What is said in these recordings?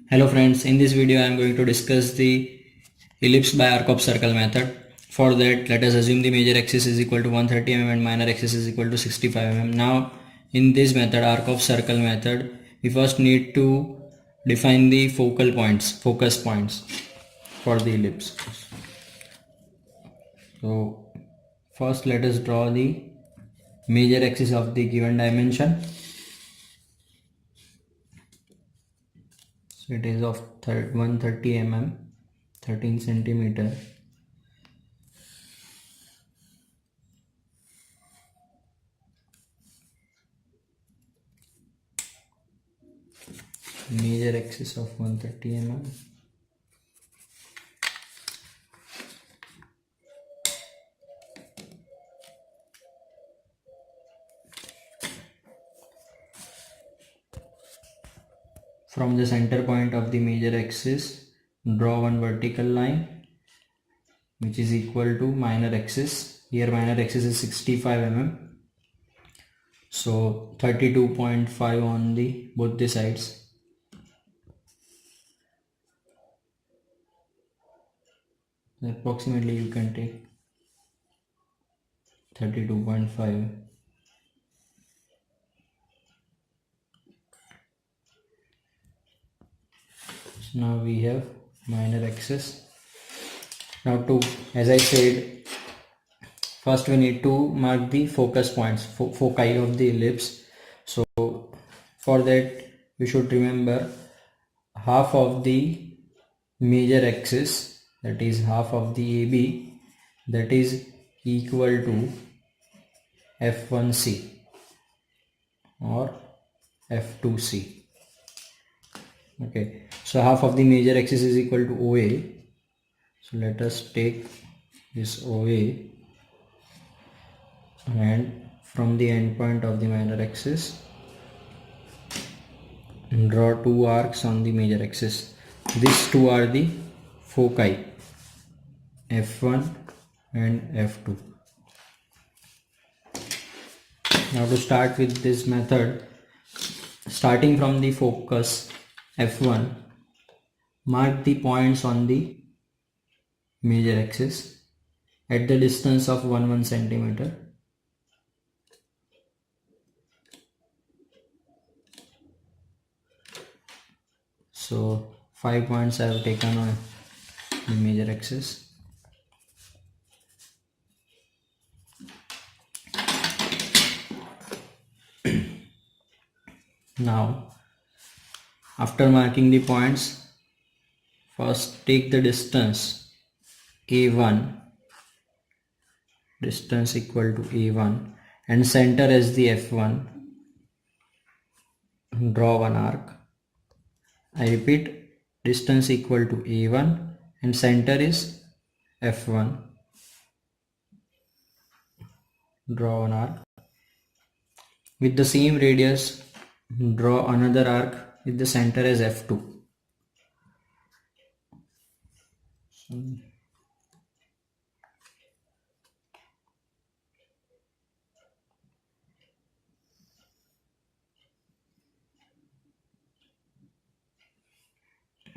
Hello friends, in this video I am going to discuss the ellipse by arc of circle method. For that, let us assume the major axis is equal to 130 mm and minor axis is equal to 65 mm. Now in this method, arc of circle method, we first need to define the focus points for the ellipse. So first let us draw the major axis of the given dimension. So it is of 130 mm, 13 centimeter. Major axis of 130 mm. From the center point of the major axis, draw one vertical line which is equal to minor axis. Here minor axis is 65 mm. So 32.5 on the both the sides. Approximately you can take 32.5. So now we have minor axis. Now as I said, first we need to mark the focus points, foci of the ellipse. So for that we should remember half of the major axis, that is half of the AB, that is equal to F1C or F2C. Okay, so half of the major axis is equal to OA. So let us take this OA and from the end point of the minor axis draw two arcs on the major axis. These two are the foci, F1 and F2. Now to start with this method, starting from the focus F1, mark the points on the major axis at the distance of 1 centimeter. So 5 points I have taken on the major axis. Now after marking the points, first take the distance A1, distance equal to A1, and center as the F1. Draw one arc. I repeat, distance equal to A1 and center is F1. Draw one arc. With the same radius, draw another arc with the center as F2.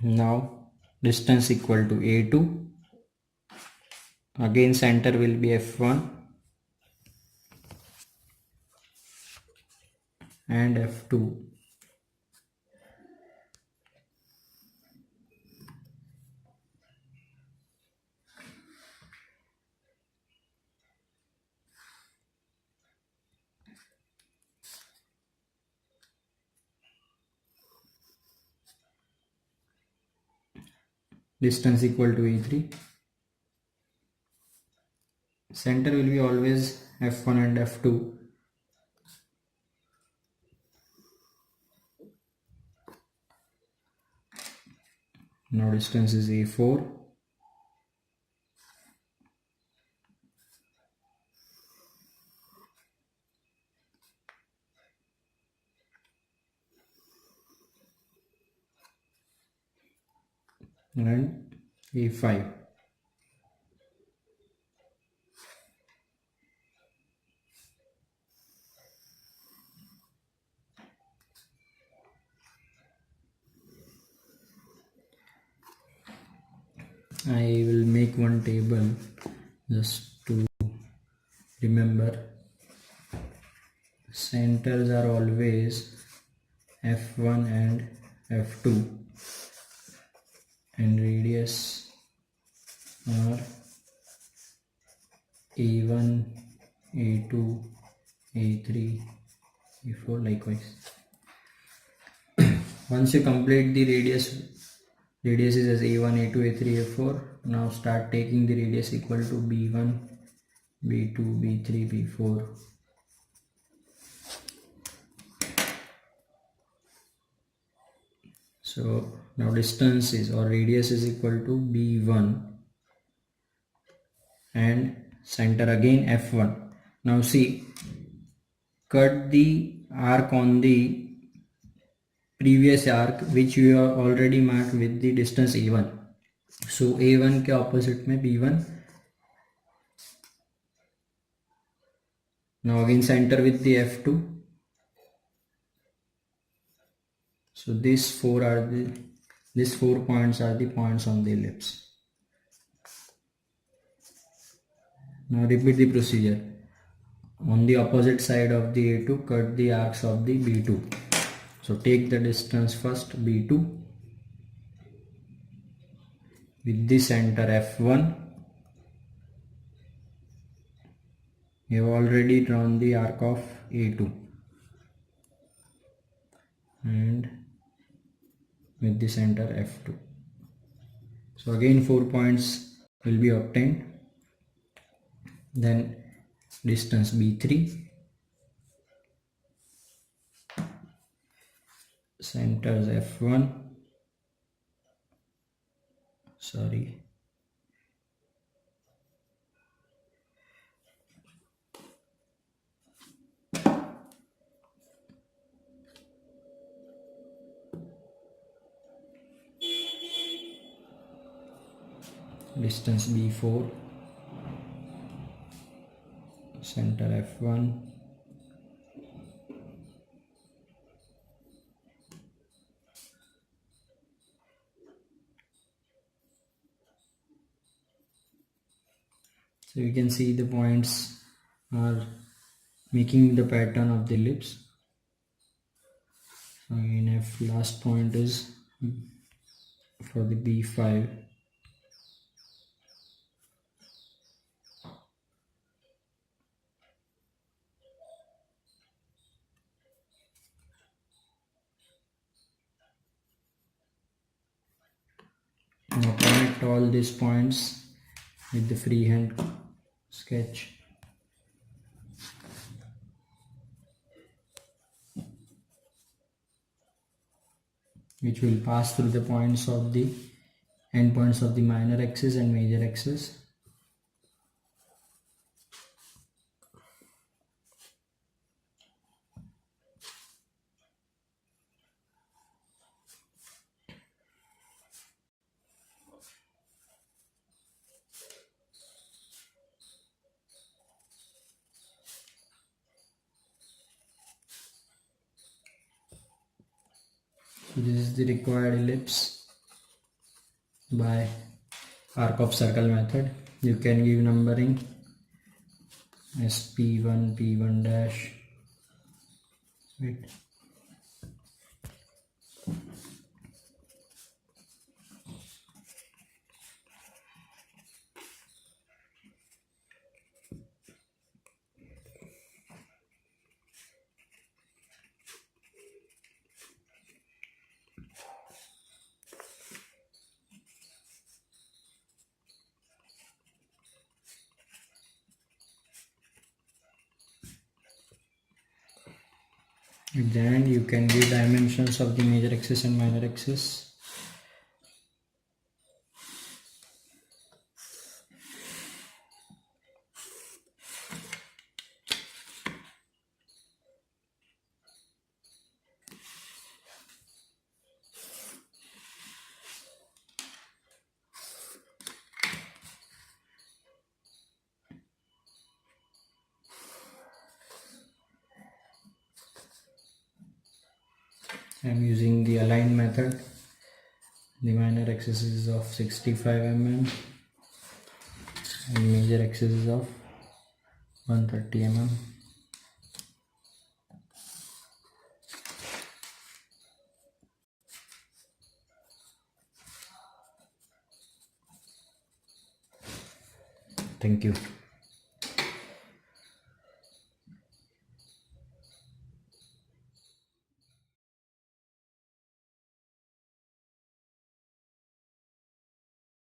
Now distance equal to A2. Again center will be F1 and F2. Distance equal to A3. Center will be always F1 and F2. Now distance is A4. And A5. I will make one table just to remember. Centers are always F1 and F2 and radius are A1, A2, A3, A4 likewise. Once you complete the radiuses as A1, A2, A3, A4, now start taking the radius equal to B1, B2, B3, B4. So now distance is or radius is equal to B1 and center again F1. Now see, cut the arc on the previous arc which you have already marked with the distance A1. So A1 के opposite में B1. Now again center with the F2. So these four points are the points on the ellipse. Now repeat the procedure. On the opposite side of the A2, cut the arcs of the B2. So take the distance first B2 with the center F1. You have already drawn the arc of A2 and with the center F2. So again 4 points will be obtained. Then distance B3, centers F1, distance B4, center F1, so you can see the points are making the pattern of the ellipse. So in F, last point is for the B5. Now connect all these points with the freehand sketch. Which will pass through the points of the endpoints of the minor axis and major axis. So this is the required ellipse by arc of circle method. You can give numbering as P1, P1 dash. Wait. At the end you can give dimensions of the major axis and minor axis. I am using the align method The minor axis is of 65 mm and major axis is of 130 mm. Thank you.